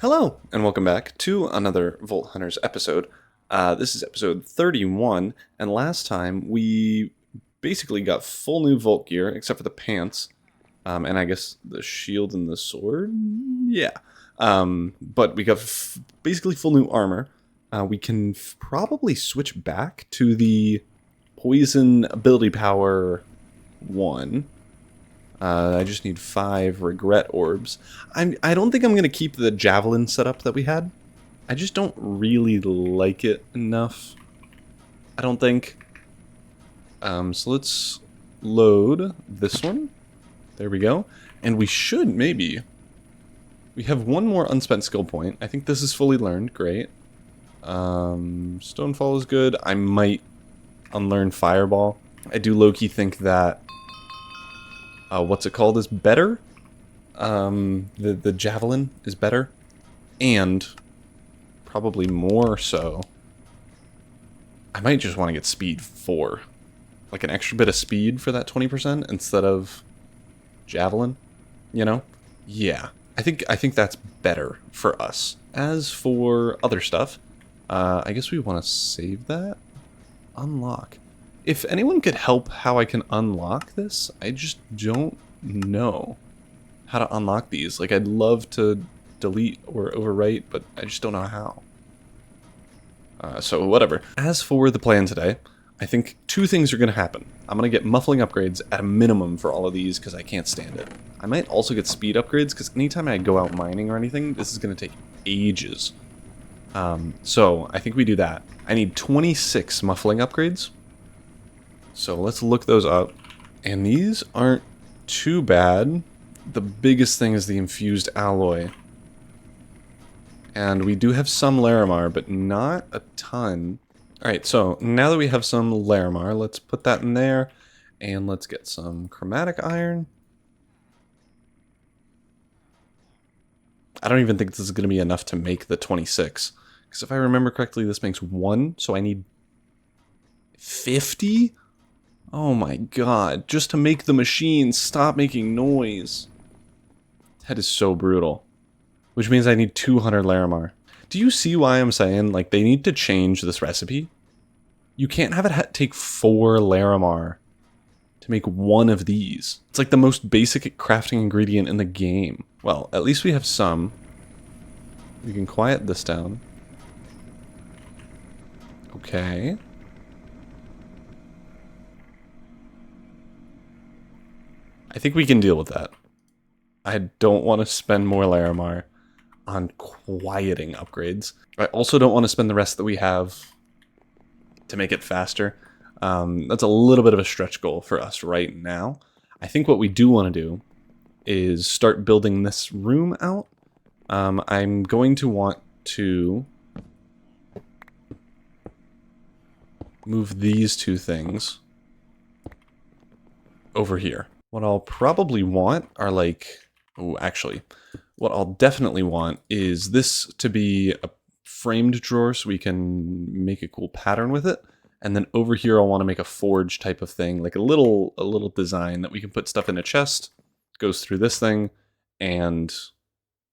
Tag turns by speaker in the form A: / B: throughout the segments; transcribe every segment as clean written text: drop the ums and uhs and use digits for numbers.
A: Hello, and welcome back to another Vault Hunters episode. This is episode 31, and last time we basically got full new Vault gear, except for the pants, and I guess the shield and the sword? Yeah. But we got basically full new armor. We can probably switch back to the Poison Ability Power 1. I just need 5 regret orbs. I don't think I'm going to keep the javelin setup that we had. I just don't really like it enough. I don't think. So let's load this one. There we go. And we should maybe. We have one more unspent skill point. I think this is fully learned. Great. Stonefall is good. I might unlearn Fireball. I do low-key think that what's it called is better. The javelin is better, and probably more so. I might just want to get speed 4, like an extra bit of speed for that 20% instead of javelin. You know, yeah. I think that's better for us. As for other stuff, I guess we want to save that. Unlock. If anyone could help how I can unlock this, I just don't know how to unlock these. Like, I'd love to delete or overwrite, but I just don't know how. So whatever. As for the plan today, I think 2 things are going to happen. I'm going to get muffling upgrades at a minimum for all of these because I can't stand it. I might also get speed upgrades because anytime I go out mining or anything, this is going to take ages. So I think we do that. I need 26 muffling upgrades. So let's look those up. And these aren't too bad. The biggest thing is the infused alloy. And we do have some Larimar, but not a ton. Alright, so now that we have some Larimar, let's put that in there. And let's get some chromatic iron. I don't even think this is going to be enough to make the 26. Because if I remember correctly, this makes 1, so I need 50? Oh my god, just to make the machine stop making noise. That is so brutal. Which means I need 200 Larimar. Do you see why I'm saying, like, they need to change this recipe? You can't have it take 4 Larimar to make 1 of these. It's like the most basic crafting ingredient in the game. Well, at least we have some. We can quiet this down. Okay. I think we can deal with that. I don't want to spend more Larimar on quieting upgrades. I also don't want to spend the rest that we have to make it faster. That's a little bit of a stretch goal for us right now. I think what we do want to do is start building this room out. I'm going to want to move these 2 things over here. What I'll probably want are like... Oh, actually, what I'll definitely want is this to be a framed drawer so we can make a cool pattern with it. And then over here I'll want to make a forge type of thing, like a little design that we can put stuff in a chest, goes through this thing, and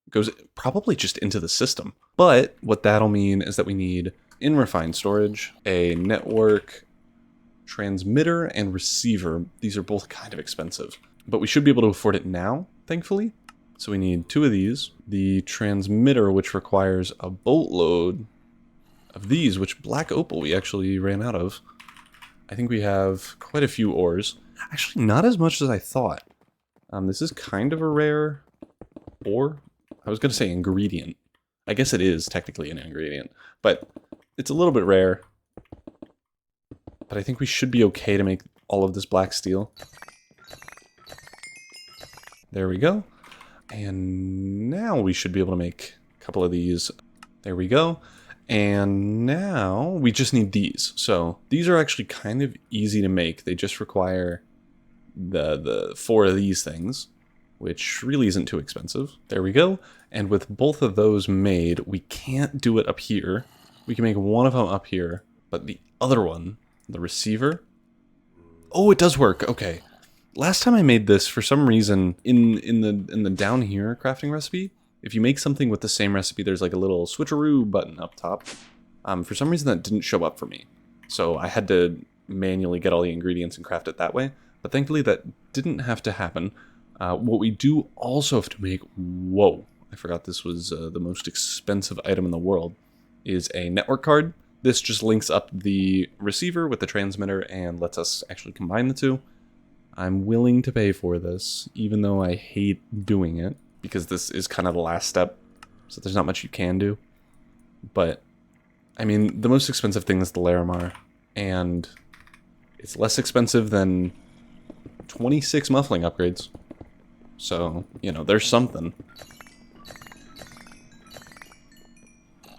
A: goes probably just into the system. But what that'll mean is that we need in refined storage, a network transmitter and receiver. These are both kind of expensive, but we should be able to afford it now, thankfully. So we need 2 of these. The transmitter, which requires a boatload of these, which Black Opal we actually ran out of. I think we have quite a few ores. Actually, not as much as I thought. This is kind of a rare ore. I was going to say ingredient. I guess it is technically an ingredient, but it's a little bit rare. But I think we should be okay to make all of this black steel. There we go. And now we should be able to make a couple of these. There we go. And now we just need these. So these are actually kind of easy to make. They just require the 4 of these things, which really isn't too expensive. There we go. And with both of those made, we can't do it up here. We can make one of them up here, but the other one, the receiver... Oh, it does work. Okay. Last time I made this, for some reason, in the down here crafting recipe, if you make something with the same recipe, there's like a little switcheroo button up top. For some reason that didn't show up for me. So I had to manually get all the ingredients and craft it that way. But thankfully that didn't have to happen. What we do also have to make, whoa, I forgot this was the most expensive item in the world, is a network card. This just links up the receiver with the transmitter and lets us actually combine the two. I'm willing to pay for this, even though I hate doing it, because this is kind of the last step, so there's not much you can do. But, I mean, the most expensive thing is the Larimar, and it's less expensive than 26 muffling upgrades. So, you know, there's something.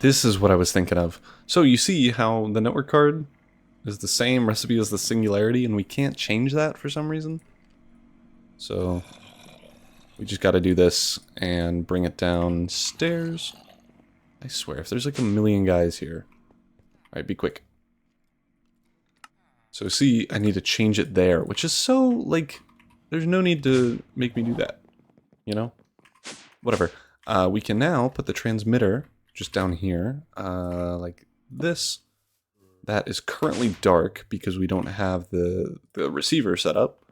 A: This is what I was thinking of. So you see how the network card is the same recipe as the Singularity, and we can't change that for some reason. So we just got to do this and bring it downstairs. I swear, if there's like a million guys here. Alright, be quick. So see, I need to change it there, which is so, like, there's no need to make me do that. You know? Whatever. We can now put the transmitter just down here, like this. That is currently dark because we don't have the receiver set up.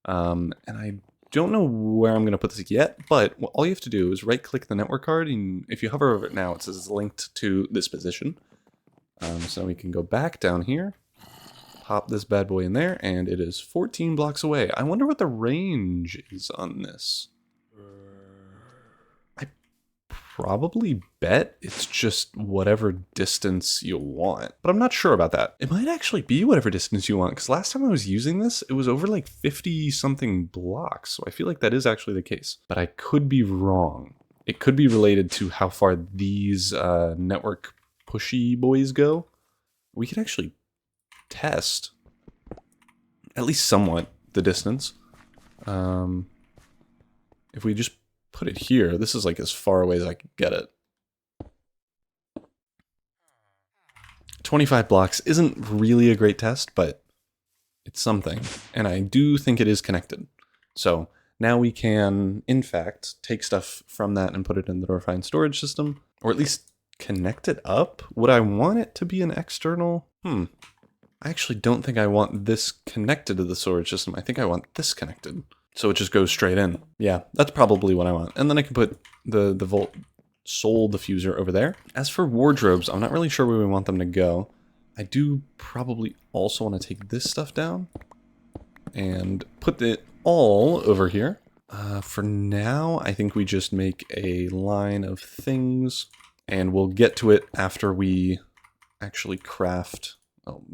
A: And I don't know where I'm going to put this yet, but all you have to do is right-click the network card, and if you hover over it now, it says it's linked to this position. So we can go back down here, pop this bad boy in there, and it is 14 blocks away. I wonder what the range is on this. I probably bet it's just whatever distance you want, but I'm not sure about that. It might actually be whatever distance you want, because last time I was using this, it was over like 50-something blocks, so I feel like that is actually the case. But I could be wrong. It could be related to how far these network pushy boys go. We could actually test, at least somewhat, the distance. If we just put it here, this is like as far away as I could get it. 25 blocks isn't really a great test, but it's something. And I do think it is connected. So now we can, in fact, take stuff from that and put it in the Refined storage system, or at least connect it up. Would I want it to be an external? I actually don't think I want this connected to the storage system. I think I want this connected. So it just goes straight in. Yeah, that's probably what I want. And then I can put the Volt Soul diffuser over there. As for wardrobes, I'm not really sure where we want them to go. I do probably also want to take this stuff down and put it all over here. For now, I think we just make a line of things, and we'll get to it after we actually craft,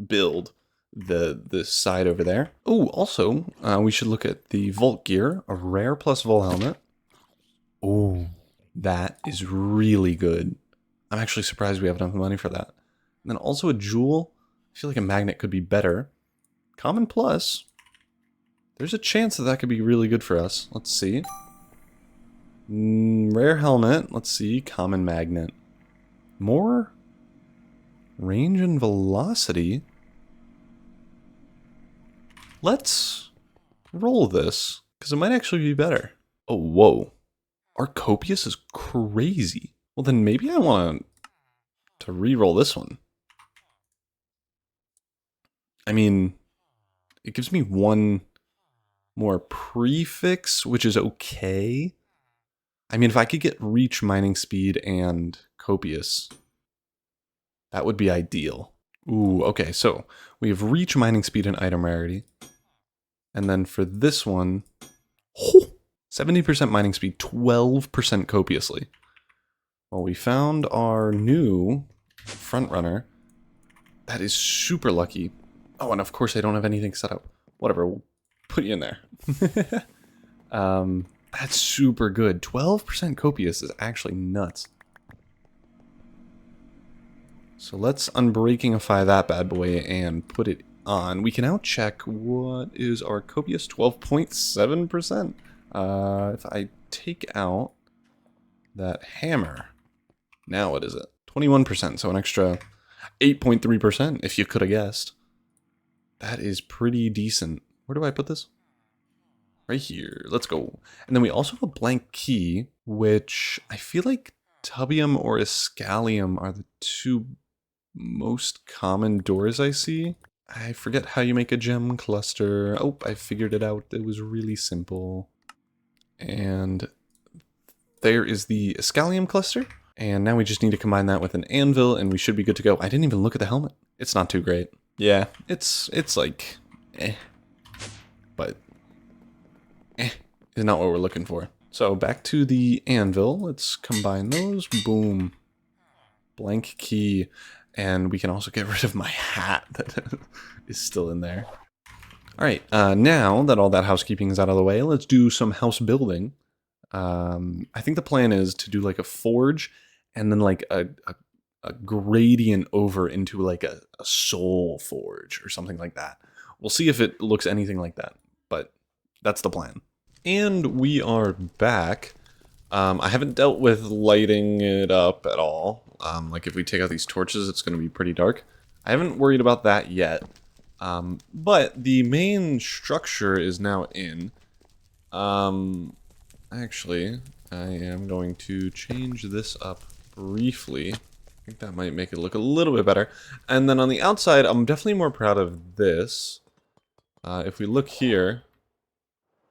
A: build the side over there. Oh, also, we should look at the Volt gear, a rare plus Vol helmet. Oh, that is really good. I'm actually surprised we have enough money for that. And then also a jewel. I feel like a magnet could be better. Common plus. There's a chance that that could be really good for us. Let's see. Rare helmet. Let's see. Common magnet. More range and velocity. Let's roll this, because it might actually be better. Oh, whoa. Our Copious is crazy. Well, then maybe I want to re-roll this one. I mean, it gives me one more prefix, which is okay. I mean, if I could get Reach, Mining Speed, and Copious, that would be ideal. Ooh, okay, so we have Reach, Mining Speed, and Item Rarity. And then for this one, 70% mining speed, 12% copiously. Well, we found our new front runner. That is super lucky. Oh, and of course I don't have anything set up. Whatever, we'll put you in there. That's super good. 12% copious is actually nuts. So let's unbreakingify that bad boy and put it on. We can now check what is our copious. 12.7%. If I take out that hammer, now what is it? 21%, so an extra 8.3% if you could have guessed. That is pretty decent. Where do I put this? Right here. Let's go. And then we also have a blank key. which I feel like Tubium or Iscalium are the two most common doors I see. I forget how you make a gem cluster. Oh, I figured it out. It was really simple. And there is the Iscalium cluster. And now we just need to combine that with an anvil and we should be good to go. I didn't even look at the helmet. It's not too great. Yeah, it's like, but is not what we're looking for. So back to the anvil. Let's combine those. Boom. Blank key. And we can also get rid of my hat that is still in there. All right, now that all that housekeeping is out of the way, let's do some house building. I think the plan is to do like a forge and then like a gradient over into like a soul forge or something like that. We'll see if it looks anything like that, but that's the plan. And we are back. I haven't dealt with lighting it up at all. Like if we take out these torches, it's going to be pretty dark. I haven't worried about that yet. But the main structure is now in. Actually, I am going to change this up briefly. I think that might make it look a little bit better. And then on the outside, I'm definitely more proud of this. If we look here,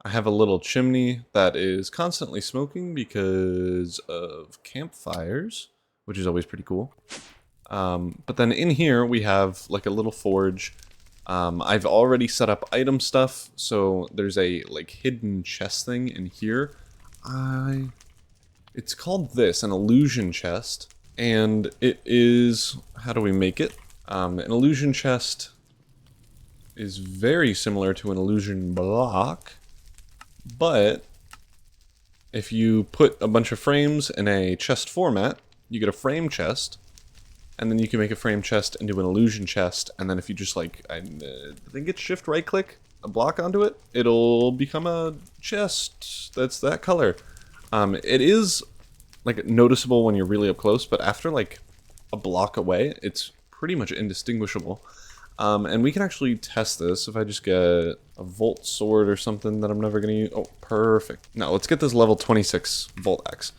A: I have a little chimney that is constantly smoking because of campfires, which is always pretty cool. But then in here, we have like a little forge. I've already set up item stuff, so there's a like hidden chest thing in here. It's called this, an illusion chest, and it is, how do we make it? An illusion chest is very similar to an illusion block, but if you put a bunch of frames in a chest format, you get a frame chest, and then you can make a frame chest into an illusion chest, and then if you just like, I think it's shift right click a block onto it, it'll become a chest that's that color. It is like noticeable when you're really up close, but after like a block away, it's pretty much indistinguishable. And we can actually test this if I just get a Volt Sword or something that I'm never going to use. Oh, perfect. Now, let's get this level 26 Volt Axe.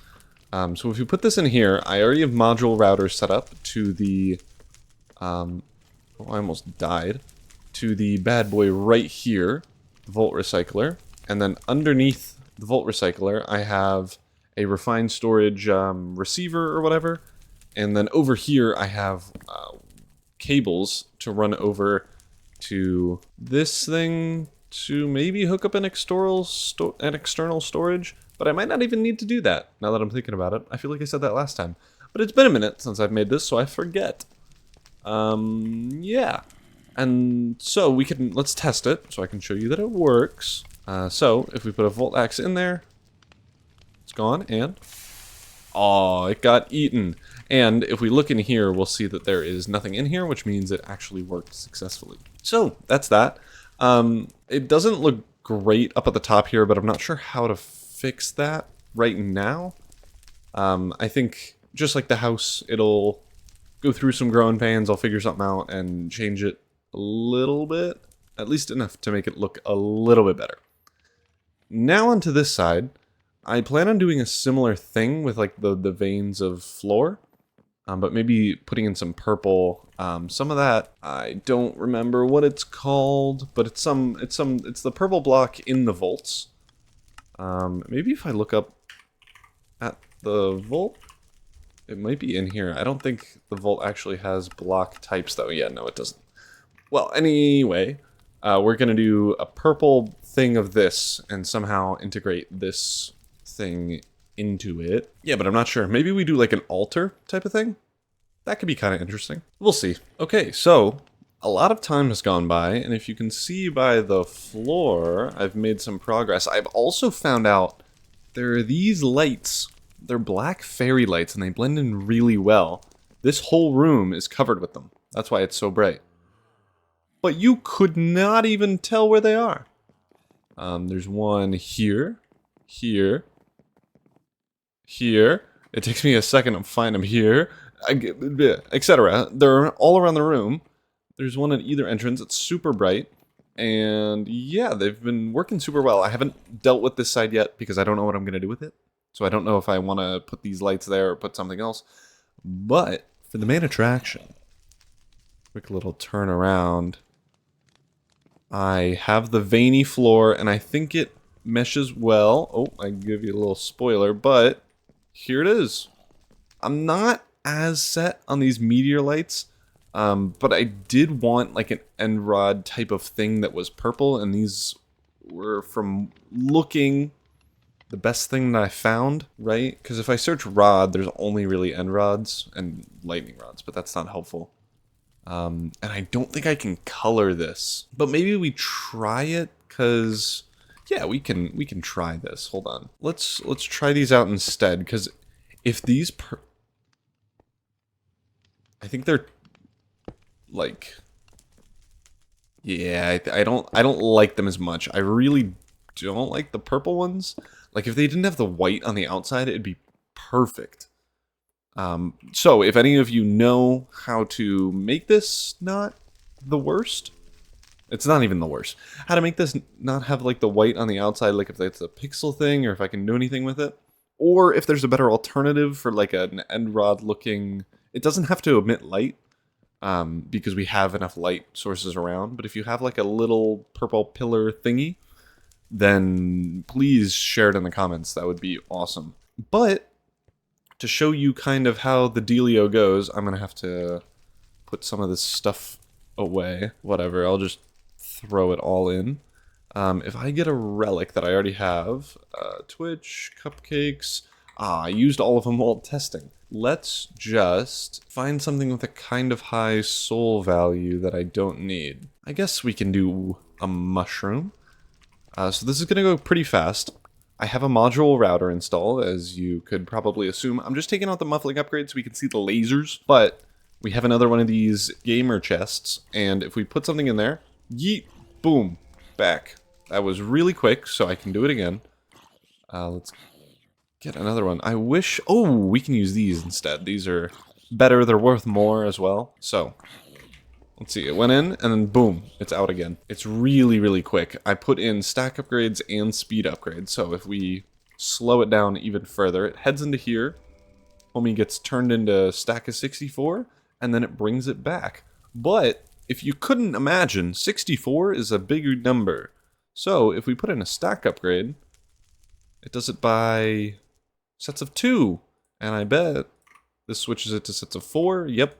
A: So if you put this in here, I already have module routers set up to the... oh, I almost died. To the bad boy right here, Volt Recycler. And then underneath the Volt Recycler, I have a refined storage receiver or whatever. And then over here, I have... cables to run over to this thing to maybe hook up an external storage, but I might not even need to do that now that I'm thinking about it. I feel like I said that last time, but it's been a minute since I've made this, so I forget. Yeah, and so let's test it so I can show you that it works. So if we put a Volt Axe in there, it's gone, and oh, it got eaten. And if we look in here, we'll see that there is nothing in here, which means it actually worked successfully. So that's that. It doesn't look great up at the top here, but I'm not sure how to fix that right now. I think just like the house, it'll go through some growing pains. I'll figure something out and change it a little bit, at least enough to make it look a little bit better. Now onto this side. I plan on doing a similar thing with like the veins of floor, but maybe putting in some purple. Some of that I don't remember what it's called, but it's the purple block in the volts. Maybe if I look up at the volt, it might be in here. I don't think the volt actually has block types though. Yeah, no, it doesn't. Well, anyway, we're gonna do a purple thing of this and somehow integrate this thing into it. Yeah, but I'm not sure. Maybe we do like an altar type of thing? That could be kind of interesting. We'll see. Okay, so a lot of time has gone by, and if you can see by the floor, I've made some progress. I've also found out there are these lights. They're black fairy lights, and they blend in really well. This whole room is covered with them. That's why it's so bright. But you could not even tell where they are. There's one here, here, here. It takes me a second to find them here, etc. They're all around the room. There's one at either entrance. It's super bright. And yeah, they've been working super well. I haven't dealt with this side yet because I don't know what I'm going to do with it. So I don't know if I want to put these lights there or put something else. But for the main attraction, quick little turn around. I have the veiny floor, and I think it meshes well. Oh, I give you a little spoiler, but here it is. I'm not as set on these meteor lights, but I did want like an end rod type of thing that was purple, and these were, from looking, the best thing that I found, right? Because if I search rod, there's only really end rods and lightning rods, but that's not helpful. And I don't think I can color this, but maybe we try it, because yeah, we can try this. Hold on, let's try these out instead, because if these I think they're like, yeah, I don't like them as much. I really don't like the purple ones. Like, if they didn't have the white on the outside, it'd be perfect. So if any of you know how to make this not the worst, it's not even the worst, how to make this not have like the white on the outside, like if that's a pixel thing, or if I can do anything with it, or if there's a better alternative for like an end rod looking, it doesn't have to emit light, because we have enough light sources around, but if you have like a little purple pillar thingy, then please share it in the comments. That would be awesome. But to show you kind of how the dealio goes, I'm gonna have to put some of this stuff away. Whatever, I'll just throw it all in. If I get a relic that I already have, Twitch, cupcakes, I used all of them while testing. Let's just find something with a kind of high soul value that I don't need. I guess we can do a mushroom. So this is gonna go pretty fast. I have a module router installed, as you could probably assume. I'm just taking out the muffling upgrade so we can see the lasers, but we have another one of these gamer chests, and if we put something in there, yeet, boom, back. That was really quick, so I can do it again. Let's get another one. I wish, oh, we can use these instead. These are better, they're worth more as well. So, let's see, it went in, and then boom, it's out again. It's really, really quick. I put in stack upgrades and speed upgrades, so if we slow it down even further, it heads into here, homie gets turned into stack of 64, and then it brings it back. But, if you couldn't imagine, 64 is a bigger number. So, if we put in a stack upgrade, it does it by sets of 2, and I bet this switches it to sets of 4, yep.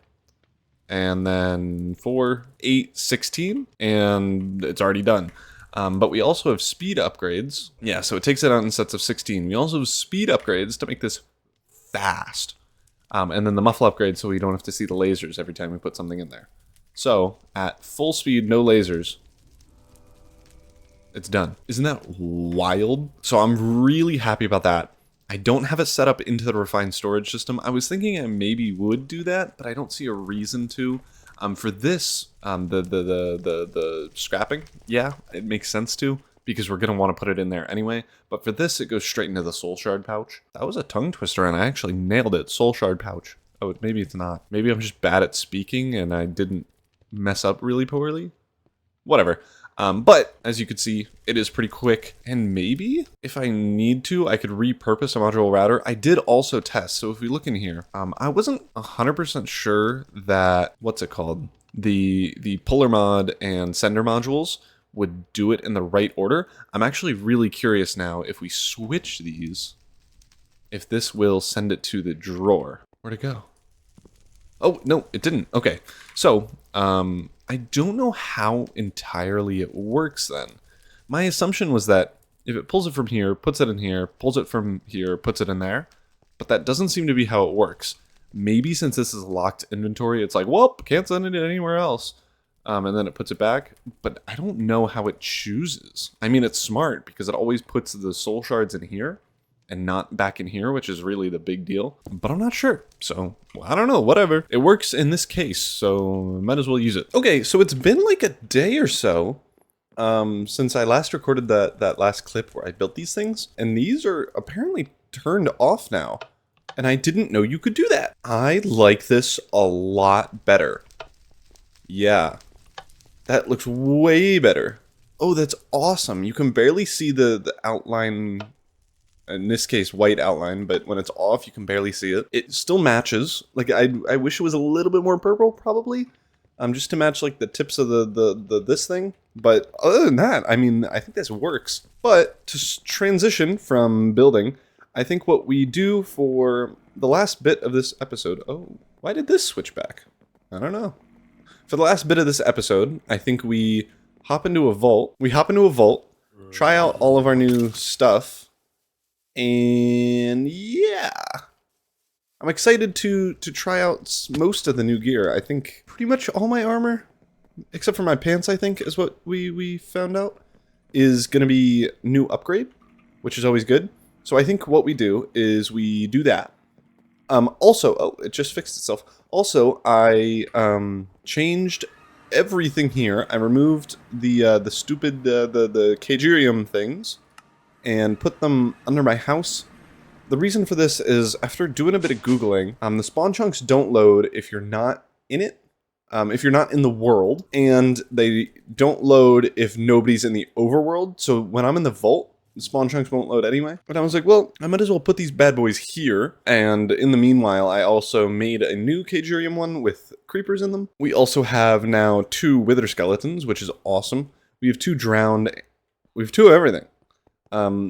A: And then 4, 8, 16, and it's already done. But we also have speed upgrades. Yeah, so it takes it out in sets of 16. We also have speed upgrades to make this fast. And then the muffle upgrade so we don't have to see the lasers every time we put something in there. So, at full speed, no lasers, it's done. Isn't that wild? So I'm really happy about that. I don't have it set up into the refined storage system. I was thinking I maybe would do that, but I don't see a reason to. For this, the scrapping, yeah, it makes sense to, because we're going to want to put it in there anyway. But for this, it goes straight into the soul shard pouch. That was a tongue twister, and I actually nailed it. Soul shard pouch. Oh, maybe it's not. Maybe I'm just bad at speaking, and I didn't mess up really poorly. Whatever. But, as you can see, it is pretty quick, and maybe, if I need to, I could repurpose a module router. I did also test, so if we look in here, I wasn't 100% sure that, what's it called, the puller mod and sender modules would do it in the right order. I'm actually really curious now, if we switch these, if this will send it to the drawer. Where'd it go? Oh, no, it didn't. Okay, so, I don't know how entirely it works then. My assumption was that if it pulls it from here, puts it in here, pulls it from here, puts it in there, but that doesn't seem to be how it works. Maybe since this is locked inventory, it's like, well, can't send it anywhere else. And then it puts it back, but I don't know how it chooses. I mean, it's smart because it always puts the soul shards in here and not back in here, which is really the big deal. But I'm not sure, so well, I don't know, whatever. It works in this case, so might as well use it. Okay, so it's been like a day or so since I last recorded that last clip where I built these things, and these are apparently turned off now, and I didn't know you could do that. I like this a lot better. Yeah, that looks way better. Oh, that's awesome. You can barely see the outline in this case, white outline, but when it's off, you can barely see it. It still matches. Like, I wish it was a little bit more purple, probably. Just to match, like, the tips of this thing. But other than that, I mean, I think this works. But to transition from building, I think what we do for the last bit of this episode... Oh, why did this switch back? I don't know. For the last bit of this episode, I think we hop into a vault. We hop into a vault, try out all of our new stuff, and yeah. I'm excited to try out most of the new gear. I think pretty much all my armor, except for my pants, I think, is what we found out, is going to be new upgrade, which is always good. So I think what we do is we do that. Also, oh, it just fixed itself. Also, I changed everything here. I removed the stupid the Cagerium things and put them under my house. The reason for this is after doing a bit of Googling, the spawn chunks don't load if you're not in it, if you're not in the world, and they don't load if nobody's in the overworld. So when I'm in the vault, the spawn chunks won't load anyway. But I was like, well, I might as well put these bad boys here. And in the meanwhile, I also made a new Cagerium one with creepers in them. We also have now 2 wither skeletons, which is awesome. We have 2 drowned. We have 2 of everything.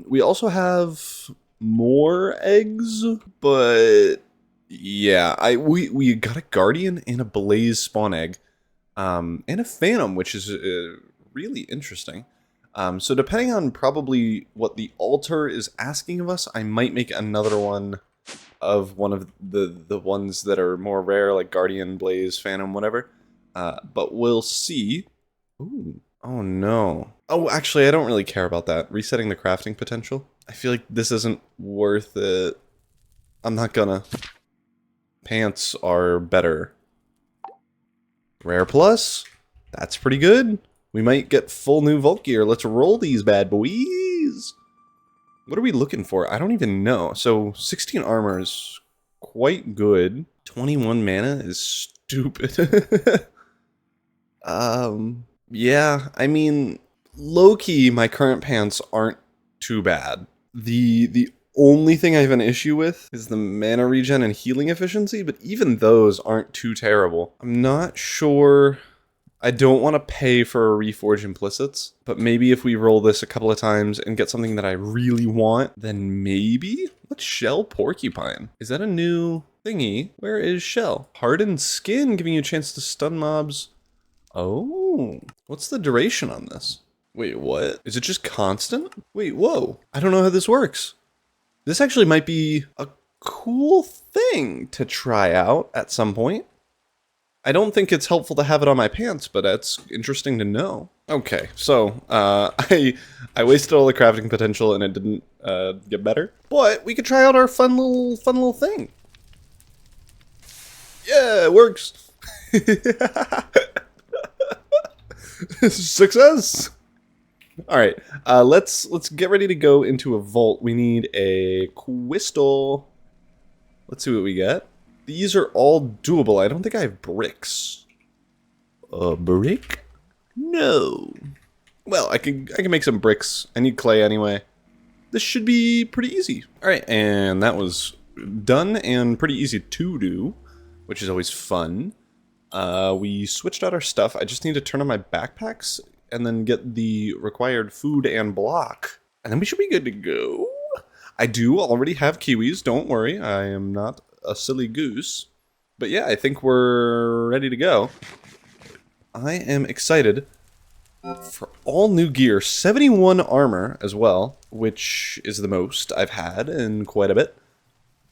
A: We also have more eggs, but yeah, we got a guardian and a blaze spawn egg, and a phantom, which is really interesting. So depending on probably what the altar is asking of us, I might make another one of one of the ones that are more rare, like Guardian, Blaze, Phantom, whatever. But we'll see. Ooh. Oh no. Oh, actually, I don't really care about that. Resetting the crafting potential. I feel like this isn't worth it. I'm not gonna. Pants are better. Rare plus? That's pretty good. We might get full new vault gear. Let's roll these bad boys. What are we looking for? I don't even know. So 16 armor is quite good. 21 mana is stupid. Yeah, I mean, low-key, my current pants aren't too bad. The only thing I have an issue with is the mana regen and healing efficiency, but even those aren't too terrible. I'm not sure. I don't want to pay for a Reforge Implicits, but maybe if we roll this a couple of times and get something that I really want, then maybe? What's Shell Porcupine? Is that a new thingy? Where is Shell? Hardened Skin, giving you a chance to stun mobs. Oh, what's the duration on this? Wait, what? Is it just constant? Wait, whoa. I don't know how this works. This actually might be a cool thing to try out at some point. I don't think it's helpful to have it on my pants, but that's interesting to know. Okay, so I wasted all the crafting potential and it didn't get better. But we could try out our fun little thing. Yeah, it works. Success. All right, let's get ready to go into a vault. We need a crystal. Let's see what we get. These are all doable. I don't think I have bricks. A brick? No. Well, I can make some bricks. I need clay anyway. This should be pretty easy. All right, and that was done and pretty easy to do, which is always fun. We switched out our stuff. I just need to turn on my backpacks and then get the required food and block. And then we should be good to go. I do already have kiwis. Don't worry. I am not a silly goose. But yeah, I think we're ready to go. I am excited for all new gear. 71 armor as well, which is the most I've had in quite a bit.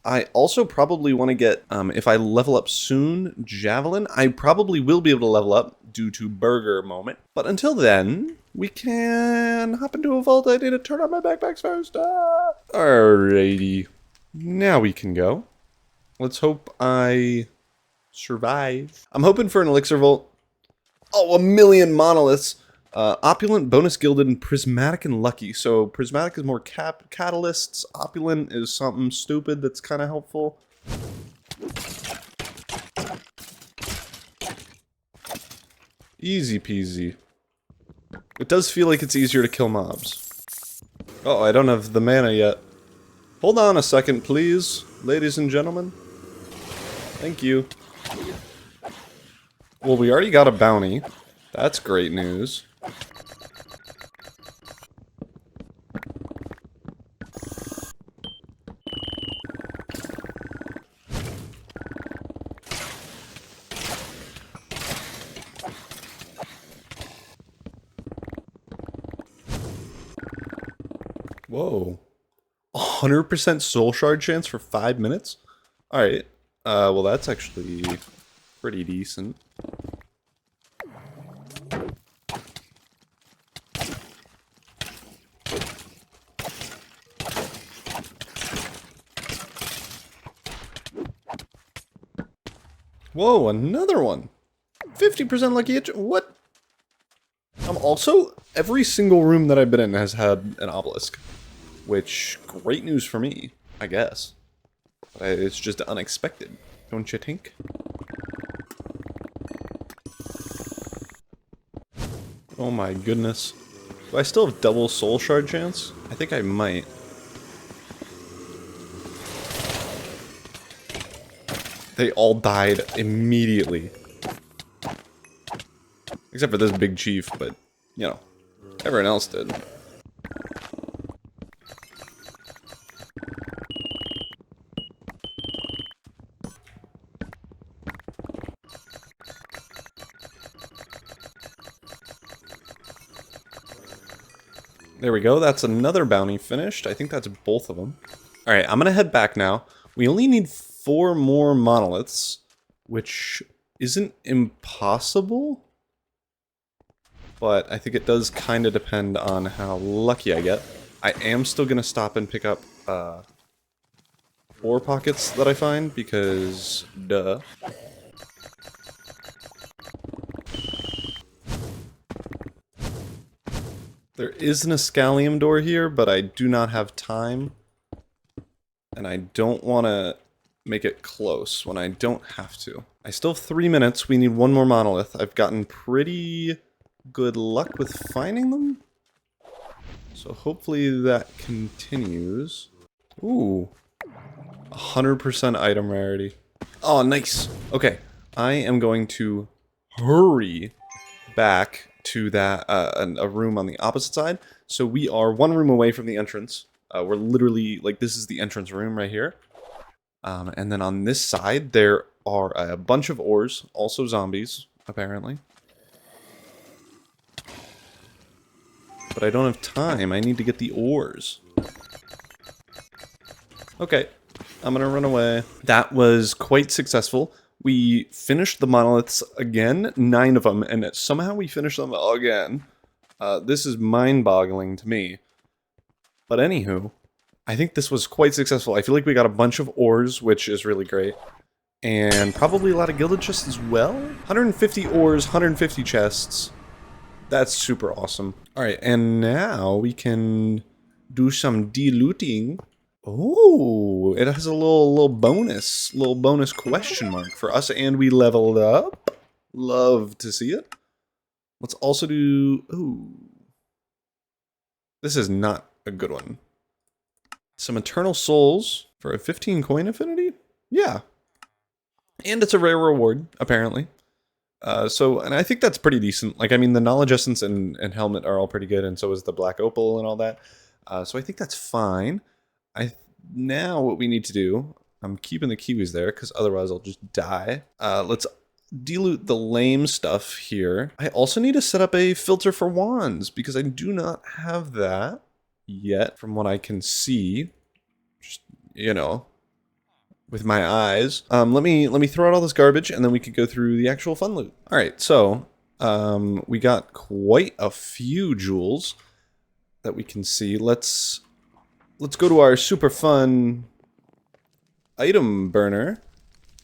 A: I also probably want to get, if I level up soon, Javelin. I probably will be able to level up due to Burger Moment. But until then, we can hop into a vault. I need to turn on my backpacks first. Alrighty. Now we can go. Let's hope I survive. I'm hoping for an elixir vault. Oh, 1,000,000 monoliths. Opulent, bonus gilded, and prismatic and lucky. So prismatic is more catalysts. Opulent is something stupid that's kind of helpful. Easy peasy. It does feel like it's easier to kill mobs. Oh, I don't have the mana yet. Hold on a second, please, ladies and gentlemen. Thank you. Well, we already got a bounty. That's great news. Whoa. 100% soul shard chance for 5 minutes? Alright. Well, that's actually pretty decent. Whoa, another one. 50% lucky hit. What? Also, every single room that I've been in has had an obelisk. Which, great news for me, I guess. But it's just unexpected, don't you think? Oh my goodness. Do I still have double soul shard chance? I think I might. They all died immediately. Except for this big chief, but, you know, everyone else did. There we go, that's another bounty finished. I think that's both of them. Alright, I'm gonna head back now. We only need 4 more monoliths, which isn't impossible, but I think it does kind of depend on how lucky I get. I am still gonna stop and pick up ore pockets that I find, because duh. There is an Escalium door here, but I do not have time. And I don't want to make it close when I don't have to. I still have 3 minutes. We need 1 more monolith. I've gotten pretty good luck with finding them. So hopefully that continues. Ooh. 100% item rarity. Oh, nice. Okay. I am going to hurry back to that a room on the opposite side. So we are 1 room away from the entrance. We're literally, like, this is the entrance room right here. And then on this side, there are a bunch of ores, also zombies, apparently. But I don't have time. I need to get the ores. Okay, I'm gonna run away. That was quite successful. We finished the monoliths again, 9 of them, and somehow we finished them again. This is mind-boggling to me. But anywho, I think this was quite successful. I feel like we got a bunch of ores, which is really great. And probably a lot of gilded chests as well. 150 ores, 150 chests. That's super awesome. Alright, and now we can do some de-looting. Oh, it has a little bonus question mark for us, and we leveled up. Love to see it. Let's also do... Ooh. This is not a good one. Some Eternal Souls for a 15 coin affinity? Yeah. And it's a rare reward, apparently. And I think that's pretty decent. Like, I mean, the Knowledge Essence and Helmet are all pretty good, and so is the Black Opal and all that. So I think that's fine. Now what we need to do, I'm keeping the kiwis there, because otherwise I'll just die. Let's deloot the lame stuff here. I also need to set up a filter for wands, because I do not have that yet, from what I can see. Just, you know, with my eyes. Let me throw out all this garbage, and then we could go through the actual fun loot. Alright, so, we got quite a few jewels that we can see. Let's go to our super fun item burner,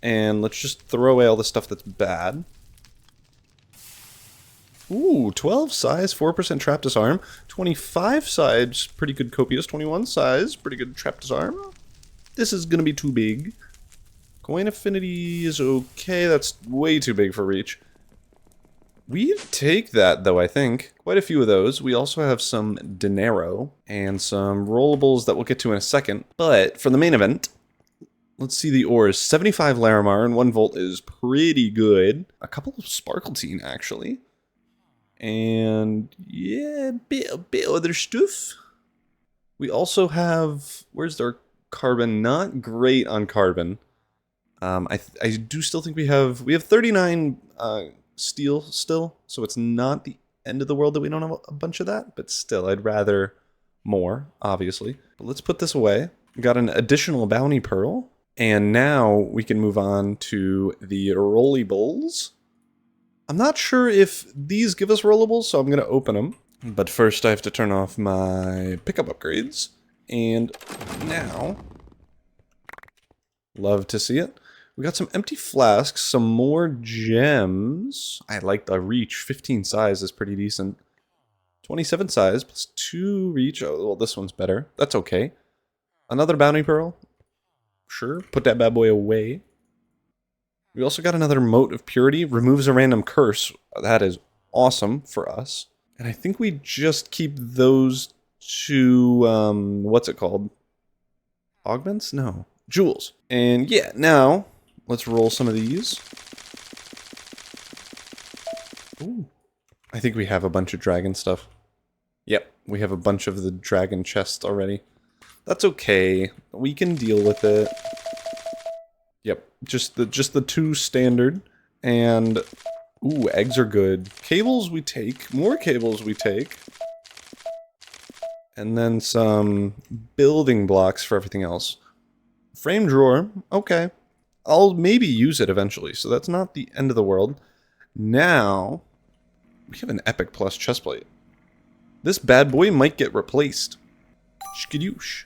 A: and let's just throw away all the stuff that's bad. Ooh, 12 size, 4% trap disarm, 25 size, pretty good copious, 21 size, pretty good trap disarm. This is gonna be too big. Coin affinity is okay, that's way too big for reach. We take that, though, I think. Quite a few of those. We also have some dinero and some rollables that we'll get to in a second. But for the main event, let's see the ores. 75 Larimar and 1 volt is pretty good. A couple of Sparkletine, actually. And yeah, a bit other stuff. We also have... Where's our carbon? Not great on carbon. I do still think we have 39 steel still, so it's not the end of the world that we don't have a bunch of that, but still, I'd rather more, obviously. But let's put this away. We got an additional bounty pearl, and now we can move on to the rollables. I'm not sure if these give us rollables, so I'm going to open them. But first, I have to turn off my pickup upgrades, and now, love to see it. We got some empty flasks, some more gems. I like the reach. 15 size is pretty decent. 27 size plus 2 reach. Oh, well, this one's better. That's okay. Another bounty pearl. Sure. Put that bad boy away. We also got another mote of purity. Removes a random curse. That is awesome for us. And I think we just keep those two, what's it called? Augments? No. Jewels. And yeah, now... let's roll some of these. Ooh. I think we have a bunch of dragon stuff. Yep, we have a bunch of the dragon chests already. That's okay. We can deal with it. Yep, just the 2 standard. And ooh, eggs are good. Cables we take. More cables we take. And then some building blocks for everything else. Frame drawer. Okay. I'll maybe use it eventually, so that's not the end of the world. Now, we have an Epic Plus chestplate. This bad boy might get replaced. Skadoosh.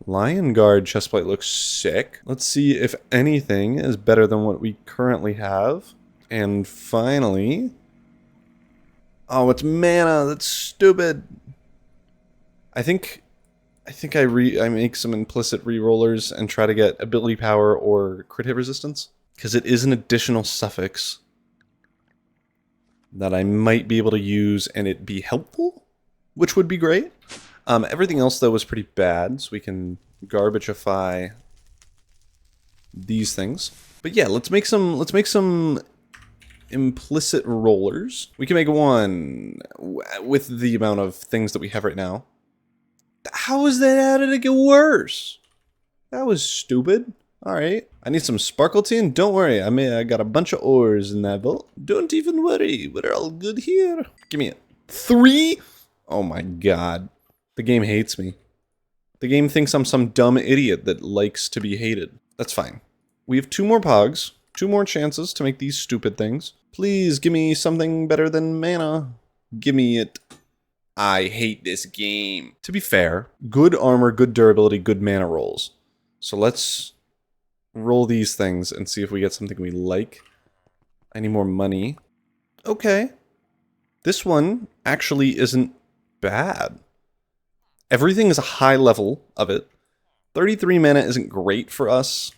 A: Lion Guard chestplate looks sick. Let's see if anything is better than what we currently have. And finally... oh, it's mana. That's stupid. I think I make some implicit rerollers and try to get ability power or crit hit resistance. Because it is an additional suffix that I might be able to use and it be helpful, which would be great. Everything else, though, was pretty bad, so we can garbageify these things. But yeah, let's make some implicit rollers. We can make one with the amount of things that we have right now. How is that? How did it get worse? That was stupid. Alright. I need some Sparkletine. Don't worry. I got a bunch of ores in that vault. Don't even worry. We're all good here. Give me it. 3? Oh my god. The game hates me. The game thinks I'm some dumb idiot that likes to be hated. That's fine. We have 2 more pogs. 2 more chances to make these stupid things. Please give me something better than mana. Give me it. I hate this game. To be fair, good armor, good durability, good mana rolls. So let's roll these things and see if we get something we like. I need more money. Okay. This one actually isn't bad. Everything is a high level of it. 33 mana isn't great for us.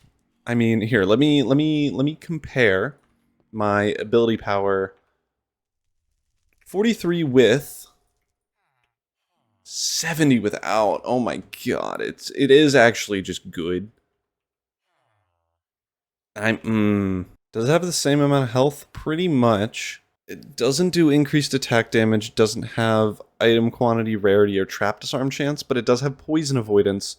A: I mean, here, let me compare my ability power. 43 with 70 without. Oh my god, it is actually just good. Does it have the same amount of health? Pretty much. It doesn't do increased attack damage, doesn't have item quantity, rarity, or trap disarm chance, but it does have poison avoidance,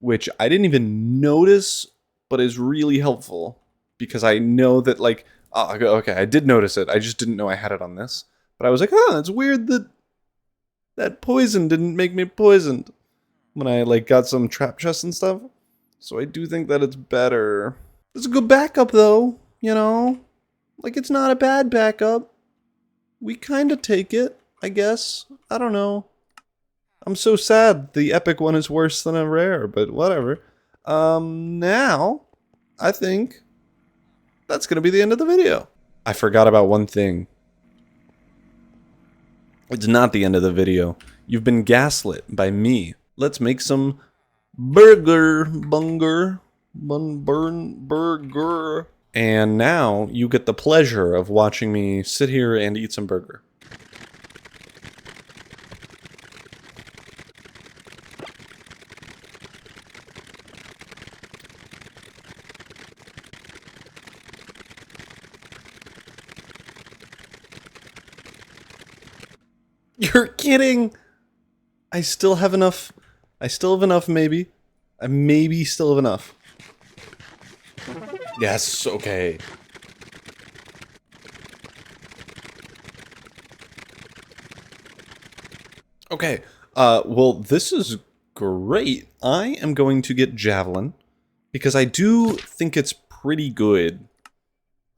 A: which I didn't even notice, but is really helpful. Because I know that, like, oh, okay, I did notice it, I just didn't know I had it on this. But I was like, huh, it's weird that that poison didn't make me poisoned when I, like, got some trap chests and stuff. So I do think that it's better. It's a good backup, though, you know? Like, it's not a bad backup. We kind of take it, I guess. I don't know. I'm so sad the epic one is worse than a rare, but whatever. Now, I think that's going to be the end of the video. I forgot about one thing. It's not the end of the video. You've been gaslit by me. Let's make some burger. And now you get the pleasure of watching me sit here and eat some burger. You're kidding! I still have enough. I still have enough, maybe. I maybe still have enough. Yes, okay. Okay, well, this is great. I am going to get Javelin, because I do think it's pretty good.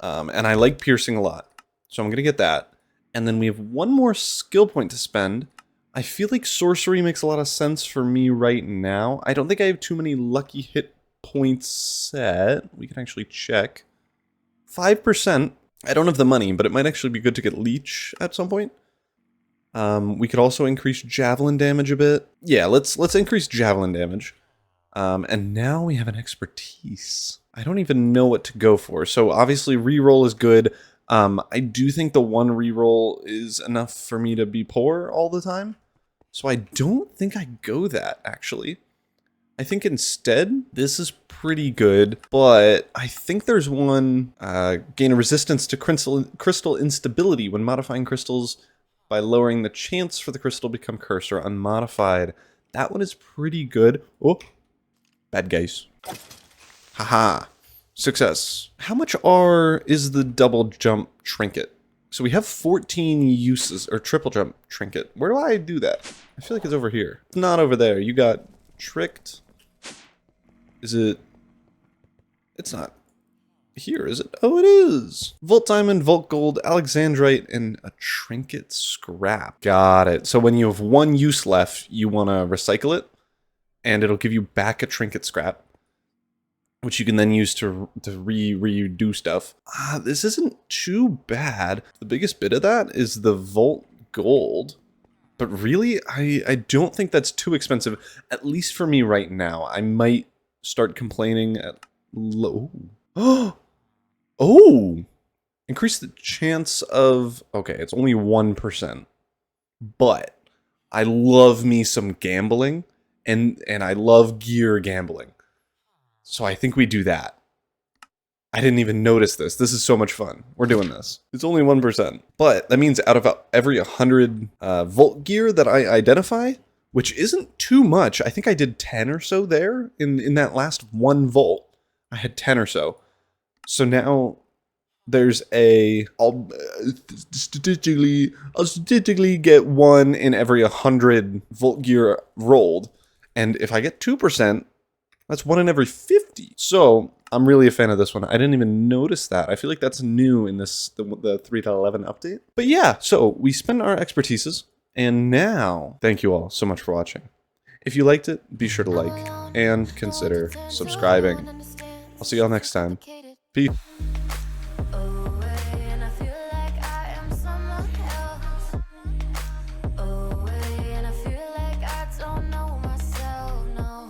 A: And I like piercing a lot. So I'm gonna get that. And then we have one more skill point to spend. I feel like sorcery makes a lot of sense for me right now. I don't think I have too many lucky hit points set. We can actually check. 5%. I don't have the money, but it might actually be good to get Leech at some point. We could also increase Javelin damage a bit. Yeah, let's increase Javelin damage. And now we have an Expertise. I don't even know what to go for. So obviously reroll is good. I do think the one reroll is enough for me to be poor all the time. So I don't think I go that, actually. I think instead, this is pretty good, but I think there's one, gain a resistance to crystal instability when modifying crystals by lowering the chance for the crystal to become cursed or unmodified. That one is pretty good. Oh, bad guys. Haha. Success. How much is the double jump trinket? So we have 14 uses, or triple jump trinket. Where do I do that? I feel like it's over here. It's not over there. You got tricked. Is it? It's not here, is it? Oh, it is. Volt diamond, Volt gold, Alexandrite, and a trinket scrap. Got it. So when you have one use left, you want to recycle it, and it'll give you back a trinket scrap, which you can then use to redo stuff. This isn't too bad. The biggest bit of that is the Volt gold. But really, I don't think that's too expensive, at least for me right now. I might start complaining at low. Oh! Increase the chance of... Okay, it's only 1%. But I love me some gambling, and I love gear gambling. So I think we do that. I didn't even notice this. This is so much fun. We're doing this. It's only 1%. But that means out of every 100 volt gear that I identify, which isn't too much. I think I did 10 or so there in that last 1 volt. I had 10 or so. So now there's I'll statistically get 1 in every 100 volt gear rolled. And if I get 2%, that's 1 in every 50. So I'm really a fan of this one. I didn't even notice that. I feel like that's new in the 3.11 update. But yeah, so we spend our expertises. And now, thank you all so much for watching. If you liked it, be sure to like and consider subscribing. I'll see y'all next time. Peace.